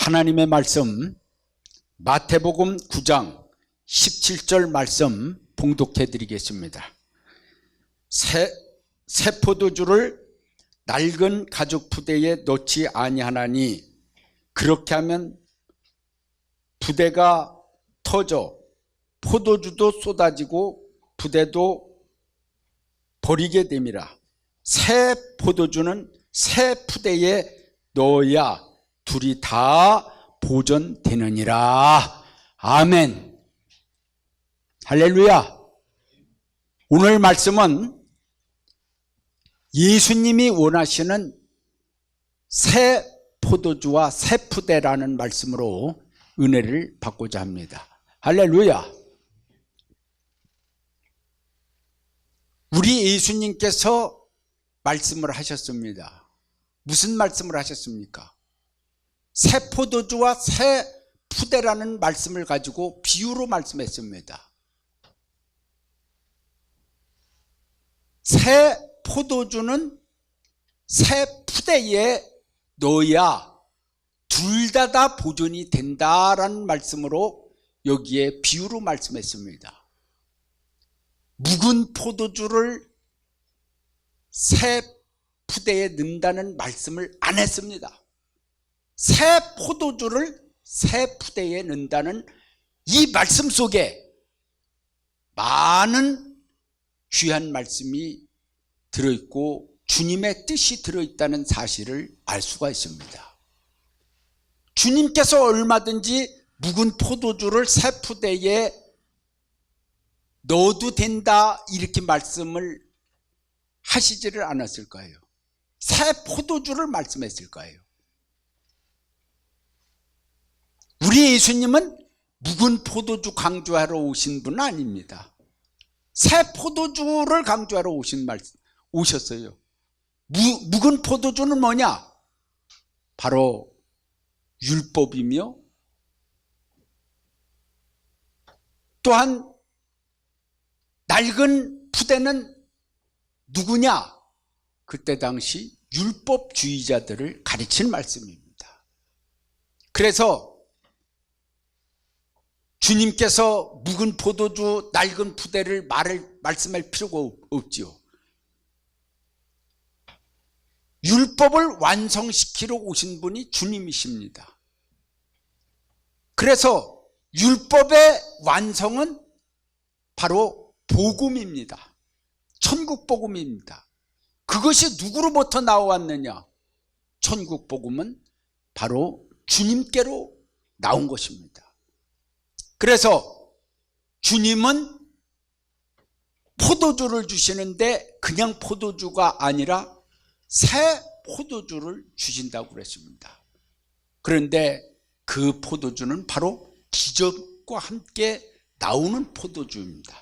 하나님의 말씀 마태복음 9장 17절 말씀 봉독해 드리겠습니다. 새 포도주를 낡은 가죽 부대에 넣지 아니하나니 그렇게 하면 부대가 터져 포도주도 쏟아지고 부대도 버리게 됨이라. 새 포도주는 새 푸대에 넣어야 둘이 다 보존되느니라. 아멘. 할렐루야. 오늘 말씀은 예수님이 원하시는 새 포도주와 새 푸대라는 말씀으로 은혜를 받고자 합니다. 할렐루야. 우리 예수님께서 말씀을 하셨습니다. 무슨 말씀을 하셨습니까? 새 포도주와 새 푸대라는 말씀을 가지고 비유로 말씀했습니다. 새 포도주는 새 푸대에 넣어야 둘 다 보존이 된다라는 말씀으로 여기에 비유로 말씀했습니다. 묵은 포도주를 새 푸대에 넣는다는 말씀을 안 했습니다. 새 포도주를 새 푸대에 넣는다는 이 말씀 속에 많은 귀한 말씀이 들어있고 주님의 뜻이 들어있다는 사실을 알 수가 있습니다. 주님께서 얼마든지 묵은 포도주를 새 푸대에 넣어도 된다 이렇게 말씀을 하시지를 않았을까요? 새 포도주를 말씀했을까요? 우리 예수님은 묵은 포도주 강조하러 오신 분은 아닙니다. 새 포도주를 강조하러 오셨어요. 묵은 포도주는 뭐냐? 바로 율법이며 또한 낡은 푸대는 누구냐? 그때 당시 율법주의자들을 가르친 말씀입니다. 그래서 주님께서 묵은 포도주, 낡은 푸대를 말씀할 필요가 없지요. 율법을 완성시키러 오신 분이 주님이십니다. 그래서 율법의 완성은 바로 복음입니다. 천국 복음입니다. 그것이 누구로부터 나왔느냐? 천국 복음은 바로 주님께로 나온 것입니다. 그래서 주님은 포도주를 주시는데 그냥 포도주가 아니라 새 포도주를 주신다고 그랬습니다. 그런데 그 포도주는 바로 기적과 함께 나오는 포도주입니다.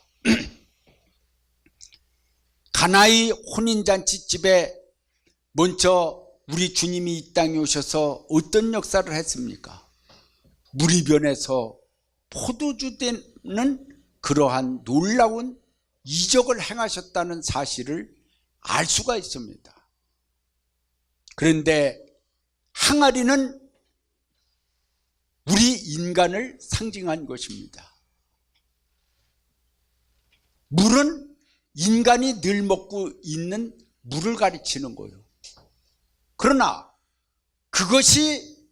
가나의 혼인잔치집에 먼저 우리 주님이 이 땅에 오셔서 어떤 역사를 했습니까? 물이 변해서 포도주 되는 그러한 놀라운 이적을 행하셨다는 사실을 알 수가 있습니다. 그런데 항아리는 우리 인간을 상징한 것입니다. 물은 인간이 늘 먹고 있는 물을 가리치는 거예요. 그러나 그것이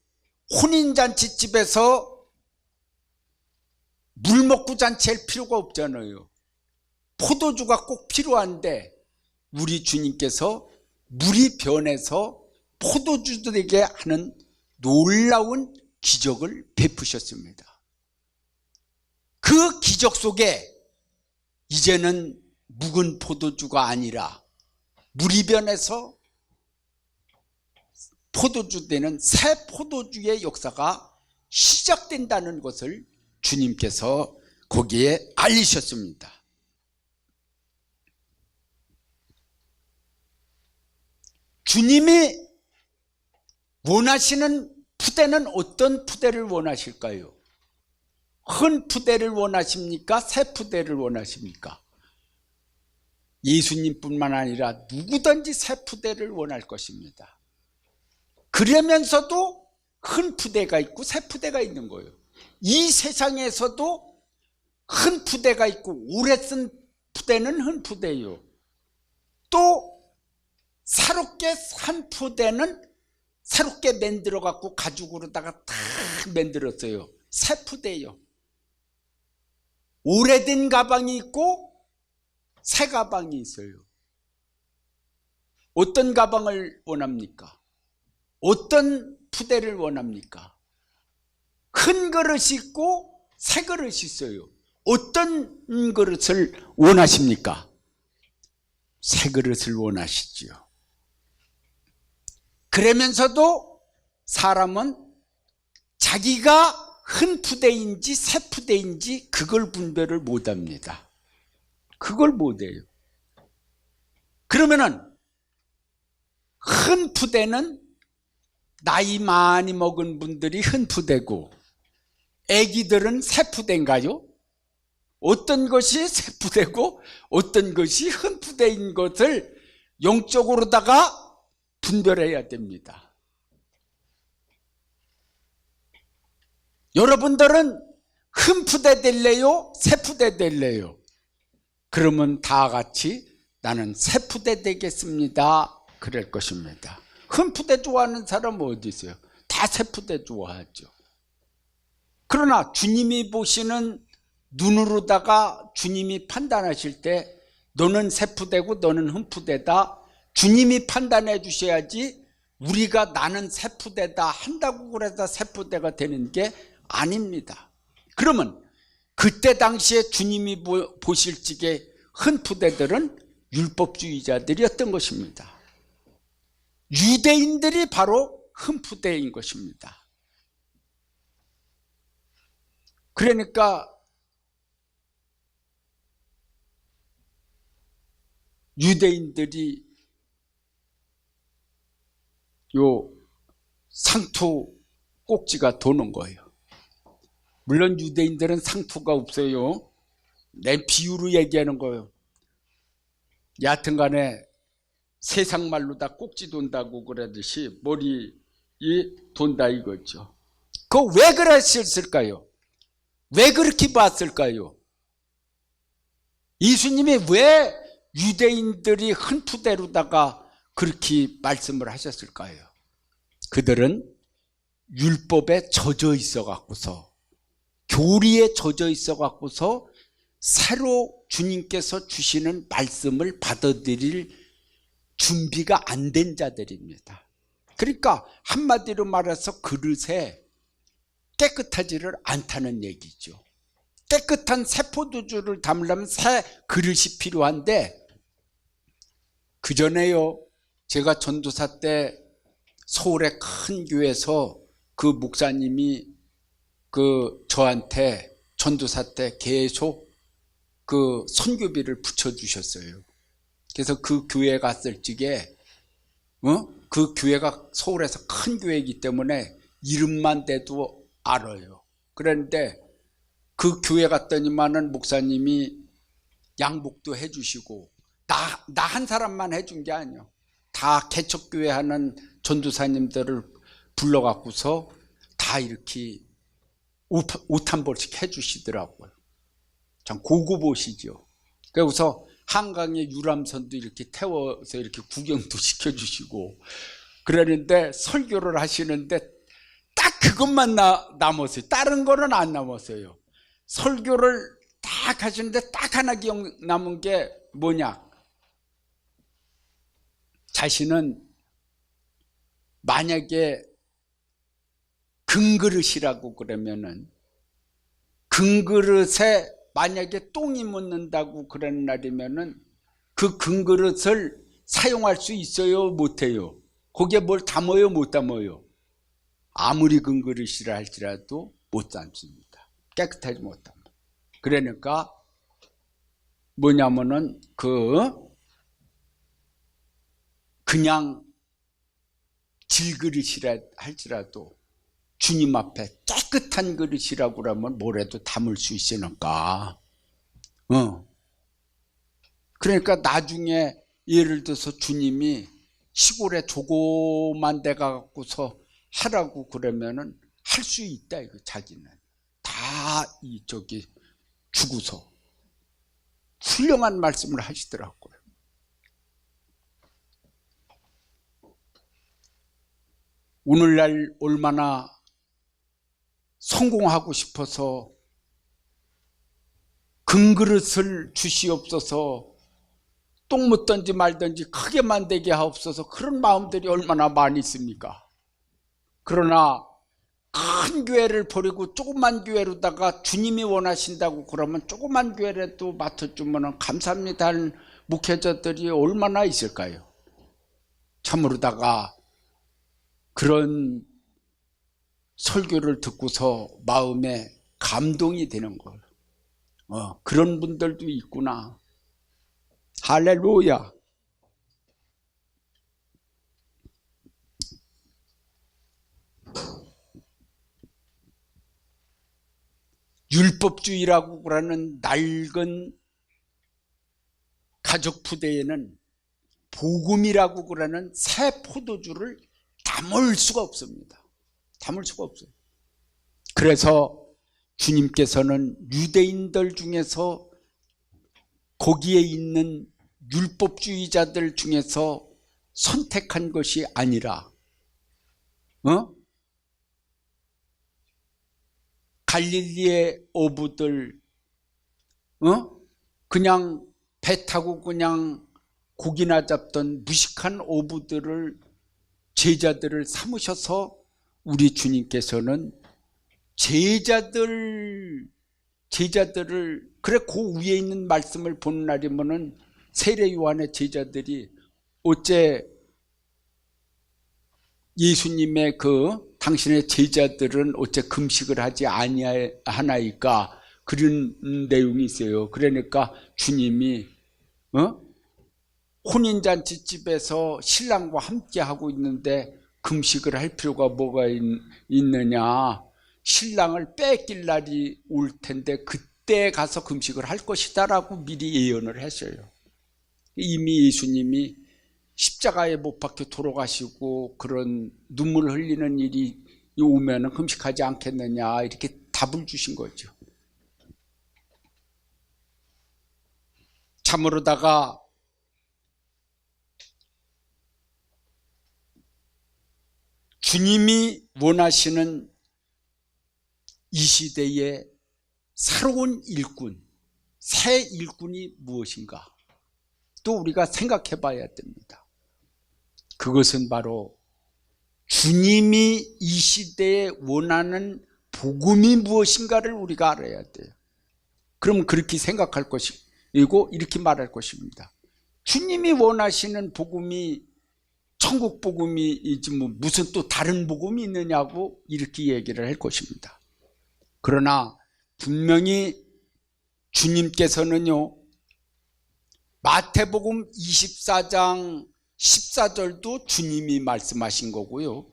혼인잔치집에서 물 먹고 잔치할 필요가 없잖아요. 포도주가 꼭 필요한데 우리 주님께서 물이 변해서 포도주 되게 하는 놀라운 기적을 베푸셨습니다. 그 기적 속에 이제는 묵은 포도주가 아니라 물이 변해서 포도주 되는 새 포도주의 역사가 시작된다는 것을 주님께서 거기에 알리셨습니다. 주님이 원하시는 푸대는 어떤 푸대를 원하실까요? 큰 푸대를 원하십니까? 새 푸대를 원하십니까? 예수님뿐만 아니라 누구든지 새 푸대를 원할 것입니다. 그러면서도 큰 푸대가 있고 새 푸대가 있는 거예요. 이 세상에서도 큰 푸대가 있고 오래 쓴 푸대는 한 푸대예요. 또 새롭게 산 푸대는 새롭게 만들어 갖고 가죽으로다가 탁 만들었어요. 새 푸대예요. 오래된 가방이 있고 새 가방이 있어요. 어떤 가방을 원합니까? 어떤 푸대를 원합니까? 큰 그릇이 있고 새 그릇이 있어요. 어떤 그릇을 원하십니까? 새 그릇을 원하시지요. 그러면서도 사람은 자기가 큰 푸대인지 새 푸대인지 그걸 분별을 못합니다. 그걸 못해요. 그러면은 큰 푸대는 나이 많이 먹은 분들이 큰 푸대고 애기들은 새 푸대인가요? 어떤 것이 새 푸대고 어떤 것이 큰 푸대인 것을 영적으로다가 분별해야 됩니다. 여러분들은 큰 푸대 될래요? 새 푸대 될래요? 그러면 다 같이 나는 새 푸대 되겠습니다. 그럴 것입니다. 큰 푸대 좋아하는 사람은 어디 있어요? 다 새 푸대 좋아하죠. 그러나 주님이 보시는 눈으로다가 주님이 판단하실 때 너는 새 푸대고 너는 큰 푸대다. 주님이 판단해 주셔야지 우리가 나는 새 푸대다 한다고 그래서 새 푸대가 되는 게 아닙니다. 그러면 그때 당시에 주님이 보실 적에 큰 푸대들은 율법주의자들이었던 것입니다. 유대인들이 바로 큰 푸대인 것입니다. 그러니까 유대인들이 요 상투 꼭지가 도는 거예요. 물론 유대인들은 상투가 없어요. 내 비유로 얘기하는 거예요. 여하튼간에 세상 말로 다 꼭지 돈다고 그러듯이 머리 돈다 이거죠. 그거 왜 그러셨을까요? 왜 그렇게 봤을까요? 예수님이 왜 유대인들이 큰 푸대로다가 그렇게 말씀을 하셨을까요? 그들은 율법에 젖어 있어 갖고서 교리에 젖어 있어 갖고서 새로 주님께서 주시는 말씀을 받아들일 준비가 안 된 자들입니다. 그러니까 한마디로 말해서 그릇에 깨끗하지를 않다는 얘기죠. 깨끗한 새 포도주를 담으려면 새 그릇이 필요한데, 그전에요 제가 전도사 때 서울의 큰 교회에서 그 목사님이 저한테 전도사 때 계속 그 선교비를 붙여주셨어요. 그래서 그 교회 갔을 적에 그 교회가 서울에서 큰 교회이기 때문에 이름만 대도 알아요. 그런데 그 교회 갔더니만은 목사님이 양복도 해주시고 나 한 사람만 해준 게 아니에요. 다 개척교회 하는 전도사님들을 불러갖고서 다 이렇게 옷 한 벌씩 해주시더라고요. 참 고급 옷이죠. 그래서 한강에 유람선도 이렇게 태워서 이렇게 구경도 시켜주시고 그러는데 설교를 하시는데 딱 그것만 남았어요. 다른 거는 안 남았어요. 설교를 딱 하시는데 딱 하나 기억 남은 게 뭐냐? 자신은 만약에 금그릇이라고 그러면은 금그릇에 만약에 똥이 묻는다고 그런 날이면은 그 금그릇을 사용할 수 있어요? 못해요? 거기에 뭘 담아요? 못 담아요? 아무리 금그릇이라 할지라도 못 담습니다. 깨끗하지 못합니다. 그러니까 뭐냐면은 그냥 질그릇이라 할지라도 주님 앞에 깨끗한 그릇이라고 하면 뭐라도 담을 수 있으니까. 그러니까 나중에 예를 들어서 주님이 시골에 조그만 데 가갖고서 하라고 그러면은 할 수 있다 이거. 자기는 다 주고서 훌륭한 말씀을 하시더라고요. 오늘날 얼마나 성공하고 싶어서 금그릇을 주시옵소서, 똥 묻든지 말든지 크게 만들게 하옵소서, 그런 마음들이 얼마나 많이 있습니까? 그러나 큰 교회를 버리고 조그만 교회로다가 주님이 원하신다고 그러면 조그만 교회라도 맡아주면 감사합니다 하는 목회자들이 얼마나 있을까요? 참으로다가 그런 설교를 듣고서 마음에 감동이 되는 거예요. 그런 분들도 있구나. 할렐루야. 율법주의라고 그러는 낡은 가족 부대에는 복음이라고 그러는 새 포도주를 담을 수가 없습니다. 담을 수가 없어요. 그래서 주님께서는 유대인들 중에서 거기에 있는 율법주의자들 중에서 선택한 것이 아니라 갈릴리의 어부들, 그냥 배 타고 그냥 고기나 잡던 무식한 어부들을, 제자들을 삼으셔서 우리 주님께서는 제자들을, 그래 그 위에 있는 말씀을 보는 날이면은 세례 요한의 제자들이 어째 예수님의 당신의 제자들은 어째 금식을 하지 아니하나이까, 그런 내용이 있어요. 그러니까 주님이 혼인잔치집에서 신랑과 함께 하고 있는데 금식을 할 필요가 뭐가 있느냐, 신랑을 뺏길 날이 올 텐데 그때 가서 금식을 할 것이다 라고 미리 예언을 했어요. 이미 예수님이 십자가에 못 박혀 돌아가시고 그런 눈물 흘리는 일이 오면은 금식하지 않겠느냐, 이렇게 답을 주신 거죠. 참으로다가 주님이 원하시는 이 시대의 새로운 일꾼, 새 일꾼이 무엇인가 또 우리가 생각해 봐야 됩니다. 그것은 바로 주님이 이 시대에 원하는 복음이 무엇인가를 우리가 알아야 돼요. 그러면 그렇게 생각할 것이고 이렇게 말할 것입니다. 주님이 원하시는 복음이 천국 복음이지 무슨 또 다른 복음이 있느냐고 이렇게 얘기를 할 것입니다. 그러나 분명히 주님께서는요, 마태복음 24장 14절도 주님이 말씀하신 거고요,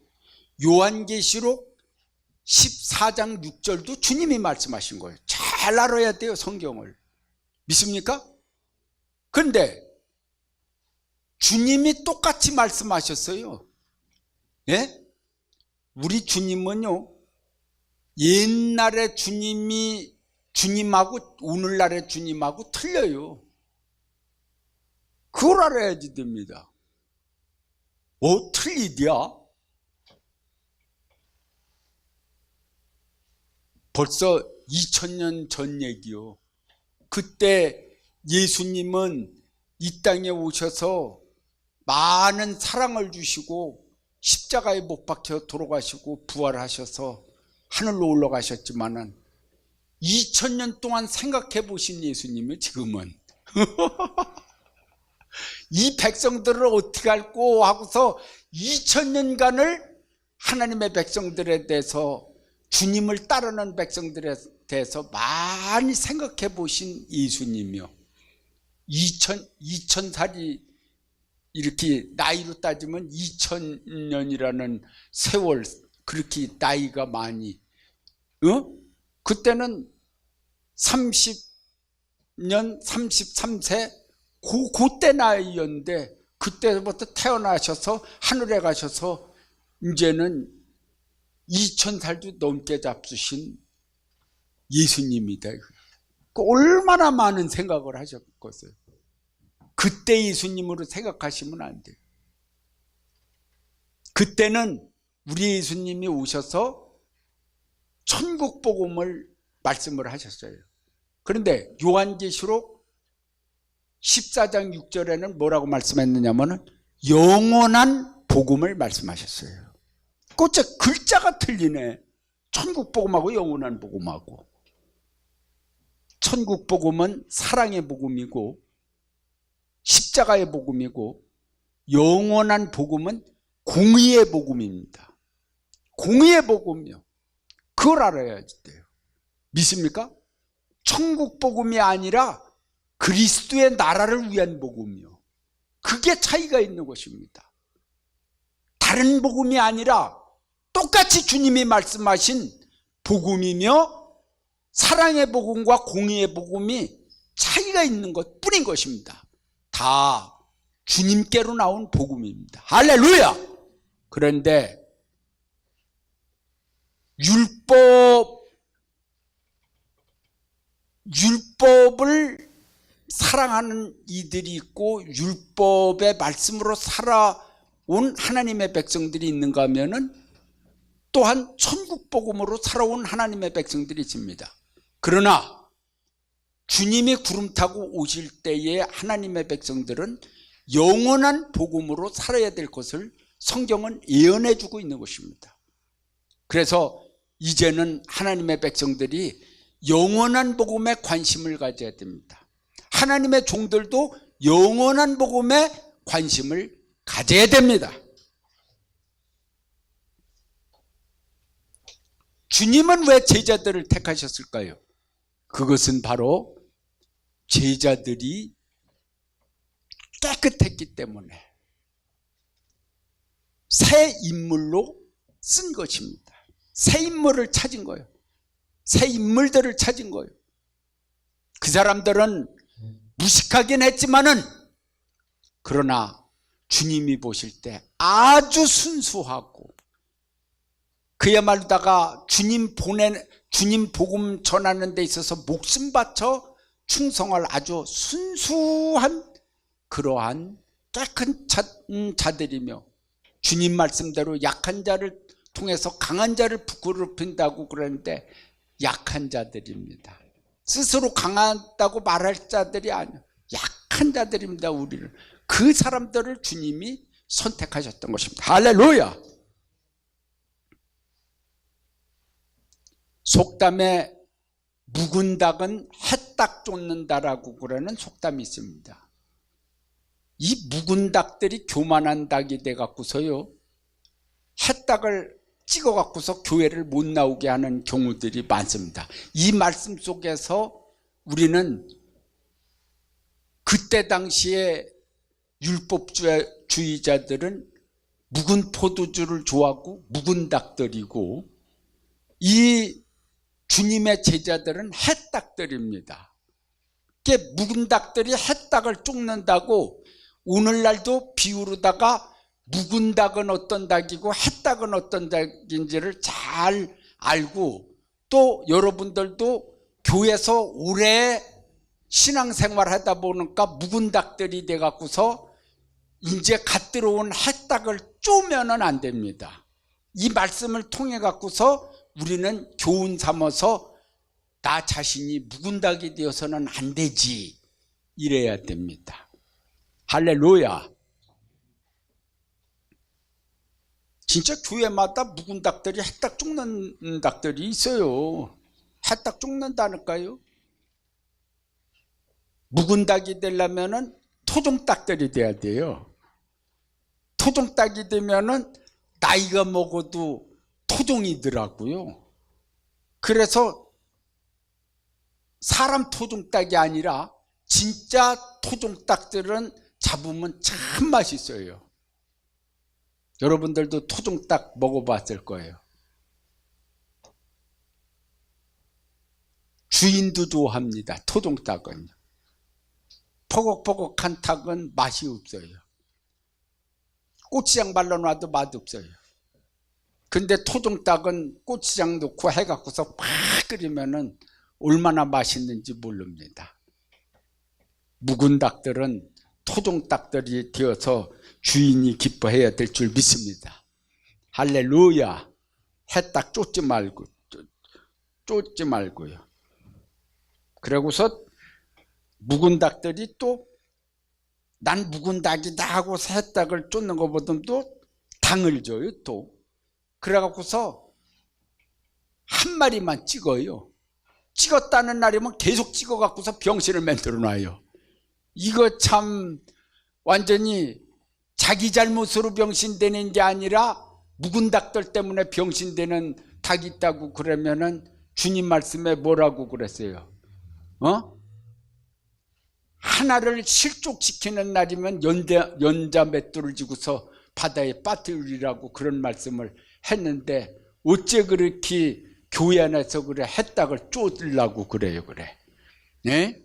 요한계시록 14장 6절도 주님이 말씀하신 거예요. 잘 알아야 돼요, 성경을. 믿습니까? 그런데 주님이 똑같이 말씀하셨어요. 예? 우리 주님은요, 옛날의 주님하고 오늘날의 주님하고 틀려요. 그걸 알아야지 됩니다. 틀리디야? 벌써 2000년 전 얘기요. 그때 예수님은 이 땅에 오셔서 많은 사랑을 주시고 십자가에 못 박혀 돌아가시고 부활하셔서 하늘로 올라가셨지만은 2000년 동안 생각해 보신 예수님이 지금은 이 백성들을 어떻게 할꼬 하고서 2000년간을 하나님의 백성들에 대해서, 주님을 따르는 백성들에 대해서 많이 생각해 보신 예수님이요, 2000살이 이렇게 나이로 따지면 2000년이라는 세월, 그렇게 나이가 많이, 그때는 30년 33세 그때 나이였는데 그때부터 태어나셔서 하늘에 가셔서 이제는 2000살도 넘게 잡수신 예수님이다. 얼마나 많은 생각을 하셨겠어요. 그때 예수님으로 생각하시면 안 돼요. 그때는 우리 예수님이 오셔서 천국 복음을 말씀을 하셨어요. 그런데 요한계시록 14장 6절에는 뭐라고 말씀했느냐면은 영원한 복음을 말씀하셨어요. 꽃에 글자가 틀리네. 천국 복음하고 영원한 복음하고. 천국 복음은 사랑의 복음이고 십자가의 복음이고, 영원한 복음은 공의의 복음입니다. 공의의 복음이요. 그걸 알아야 돼요. 믿습니까? 천국 복음이 아니라 그리스도의 나라를 위한 복음이요. 그게 차이가 있는 것입니다. 다른 복음이 아니라 똑같이 주님이 말씀하신 복음이며 사랑의 복음과 공의의 복음이 차이가 있는 것 뿐인 것입니다. 다 주님께로 나온 복음입니다. 할렐루야! 그런데 율법을 사랑하는 이들이 있고 율법의 말씀으로 살아온 하나님의 백성들이 있는가 하면은 또한 천국 복음으로 살아온 하나님의 백성들이 있습니다. 그러나 주님이 구름 타고 오실 때에 하나님의 백성들은 영원한 복음으로 살아야 될 것을 성경은 예언해 주고 있는 것입니다. 그래서 이제는 하나님의 백성들이 영원한 복음에 관심을 가져야 됩니다. 하나님의 종들도 영원한 복음에 관심을 가져야 됩니다. 주님은 왜 제자들을 택하셨을까요? 그것은 바로 제자들이 깨끗했기 때문에 새 인물로 쓴 것입니다. 새 인물을 찾은 거예요. 새 인물들을 찾은 거예요. 그 사람들은 무식하긴 했지만은 그러나 주님이 보실 때 아주 순수하고 그야말로다가 주님 복음 전하는 데 있어서 목숨 바쳐 충성할 아주 순수한 그러한 깨끗한 자들이며 주님 말씀대로 약한 자를 통해서 강한 자를 부끄럽힌다고 그러는데 약한 자들입니다. 스스로 강하다고 말할 자들이 아니에요. 약한 자들입니다. 우리는 그 사람들을 주님이 선택하셨던 것입니다. 할렐루야. 속담에 묵은 닭은 해딱 쫓는다라고 그러는 속담이 있습니다. 이 묵은 닭들이 교만한 닭이 돼 갖고서요 해딱을 찍어 갖고서 교회를 못 나오게 하는 경우들이 많습니다. 이 말씀 속에서 우리는 그때 당시에 율법주의자들은 묵은 포도주를 좋아하고 묵은 닭들이고 이 주님의 제자들은 해딱들입니다. 묵은 닭들이 해딱을 쫓는다고 오늘날도 비유로다가 묵은 닭은 어떤 닭이고 해딱은 어떤 닭인지를 잘 알고 또 여러분들도 교회에서 오래 신앙생활 하다 보니까 묵은 닭들이 돼 갖고서 이제 갓 들어온 해딱을 쪼면은 안 됩니다. 이 말씀을 통해 갖고서 우리는 교훈 삼아서 나 자신이 묵은 닭이 되어서는 안 되지 이래야 됩니다. 할렐루야. 진짜 교회마다 묵은 닭들이 해딱 쫓는 닭들이 있어요. 해딱 쫓는다니까요. 묵은 닭이 되려면은 토종닭들이 돼야 돼요. 토종닭이 되면은 나이가 먹어도 토종이더라고요. 그래서 사람 토종닭이 아니라 진짜 토종닭들은 잡으면 참 맛있어요. 여러분들도 토종닭 먹어봤을 거예요. 주인도 좋아합니다. 토종닭은. 포걱포걱한 닭은 맛이 없어요. 고추장 발라놔도 맛없어요. 근데 토종닭은 고추장 넣고 해갖고서 팍 끓이면은 얼마나 맛있는지 모릅니다. 묵은 닭들은 토종닭들이 되어서 주인이 기뻐해야 될 줄 믿습니다. 할렐루야. 해딱 쫓지 말고요. 그러고서 묵은 닭들이 또 난 묵은 닭이다 하고 새닭을 쫓는 것보다도 당을 줘요. 또 그래갖고서 한 마리만 찍어요. 찍었다는 날이면 계속 찍어갖고서 병신을 만들어 놔요. 이거 참 완전히 자기 잘못으로 병신되는 게 아니라 묵은 닭들 때문에 병신되는 닭이 있다고 그러면은 주님 말씀에 뭐라고 그랬어요? 하나를 실족시키는 날이면 연자 맷돌을 지고서 바다에 빠뜨리라고 그런 말씀을 했는데 어째 그렇게 교회 안에서 그래 해딱을 쫓으려고 그래요. 그래. 네?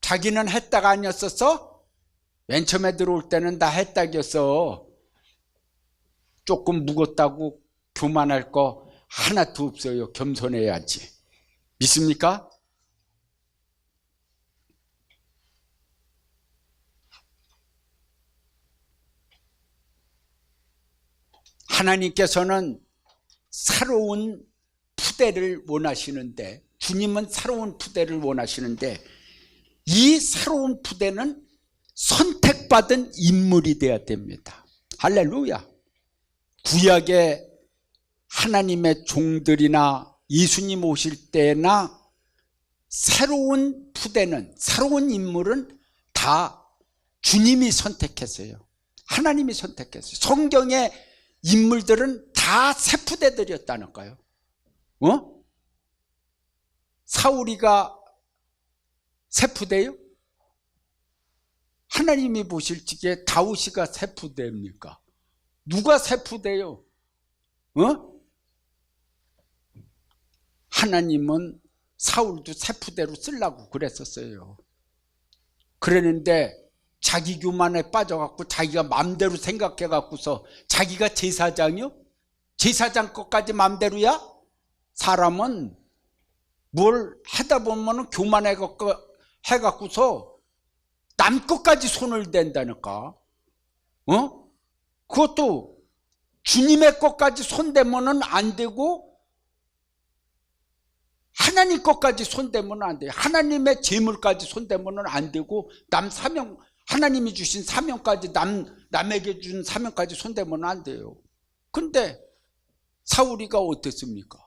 자기는 해딱 아니었었어? 맨 처음에 들어올 때는 다 해딱이었어. 조금 묵었다고 교만할 거 하나도 없어요. 겸손해야지. 믿습니까? 하나님께서는 새로운 푸대를 원하시는데, 주님은 새로운 푸대를 원하시는데, 이 새로운 푸대는 선택받은 인물이 되어야 됩니다. 할렐루야. 구약의 하나님의 종들이나 예수님 오실 때나 새로운 푸대는, 새로운 인물은 다 주님이 선택했어요. 하나님이 선택했어요. 성경의 인물들은 다 새 푸대들이었다는 거예요. 사울이가 새 푸대요? 하나님이 보실 적에 다윗이가 새 푸대입니까? 누가 새 푸대요? 하나님은 사울도 새 푸대로 쓰려고 그랬었어요. 그랬는데 자기 교만에 빠져갖고 자기가 마음대로 생각해갖고서 자기가 제사장이요? 제사장 것까지 마음대로야? 사람은 뭘 하다 보면 교만해갖고서 남 것까지 손을 댄다니까. 그것도 주님의 것까지 손대면은 안 되고 하나님 것까지 손대면 안 돼요. 하나님의 재물까지 손대면 안 되고 남 사명, 하나님이 주신 사명까지 남에게 준 사명까지 손대면 안 돼요. 근데 사울이가 어땠습니까?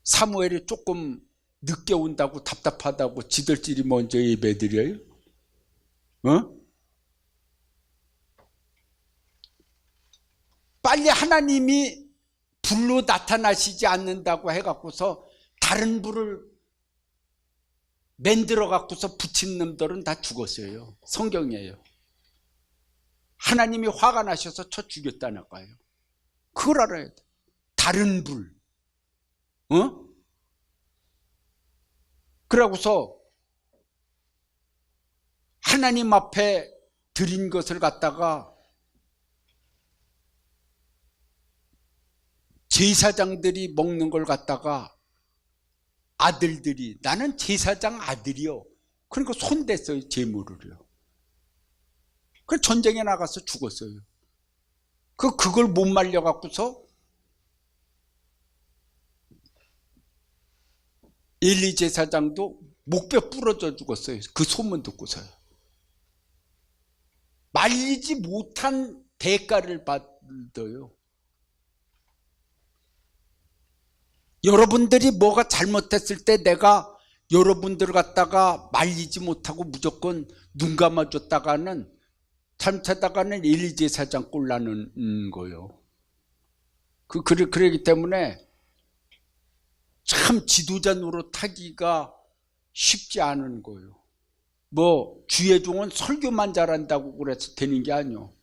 사무엘이 조금 늦게 온다고 답답하다고 지들끼리 먼저 예배드려요? 빨리 하나님이 불로 나타나시지 않는다고 해갖고서 다른 불을 만들어 갖고서 붙인 놈들은 다 죽었어요. 성경이에요. 하나님이 화가 나셔서 쳐 죽였다는 거예요. 그걸 알아야 돼. 다른 불. 그러고서 하나님 앞에 드린 것을 갖다가 제사장들이 먹는 걸 갖다가 아들들이, 나는 제사장 아들이요, 그러니까 손댔어요. 재물을요. 그 전쟁에 나가서 죽었어요. 그걸 못 말려 갖고서 엘리 제사장도 목뼈 부러져 죽었어요. 그 소문 듣고서요. 말리지 못한 대가를 받아요. 여러분들이 뭐가 잘못했을 때 내가 여러분들 갖다가 말리지 못하고 무조건 눈 감아줬다가는 잘못하다가는 엘리 제사장 꼴나는 거예요. 그러기 때문에 참 지도자 노릇하기가 쉽지 않은 거예요. 뭐 주의 종은 설교만 잘한다고 그래서 되는 게 아니요.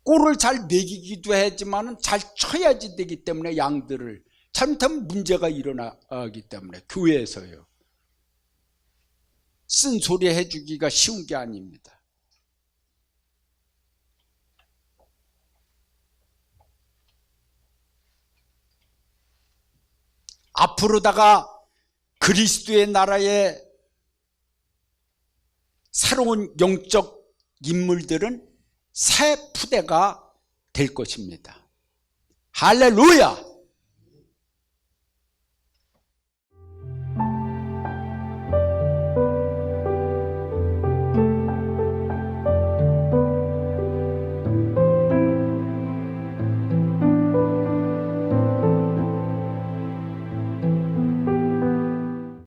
꼴을 잘 먹이기도 하지만 잘 쳐야지 되기 때문에 양들을 잘못하면 문제가 일어나기 때문에 교회에서요. 쓴소리 해주기가 쉬운 게 아닙니다. 앞으로다가 그리스도의 나라의 새로운 영적 인물들은 새 푸대가 될 것입니다. 할렐루야!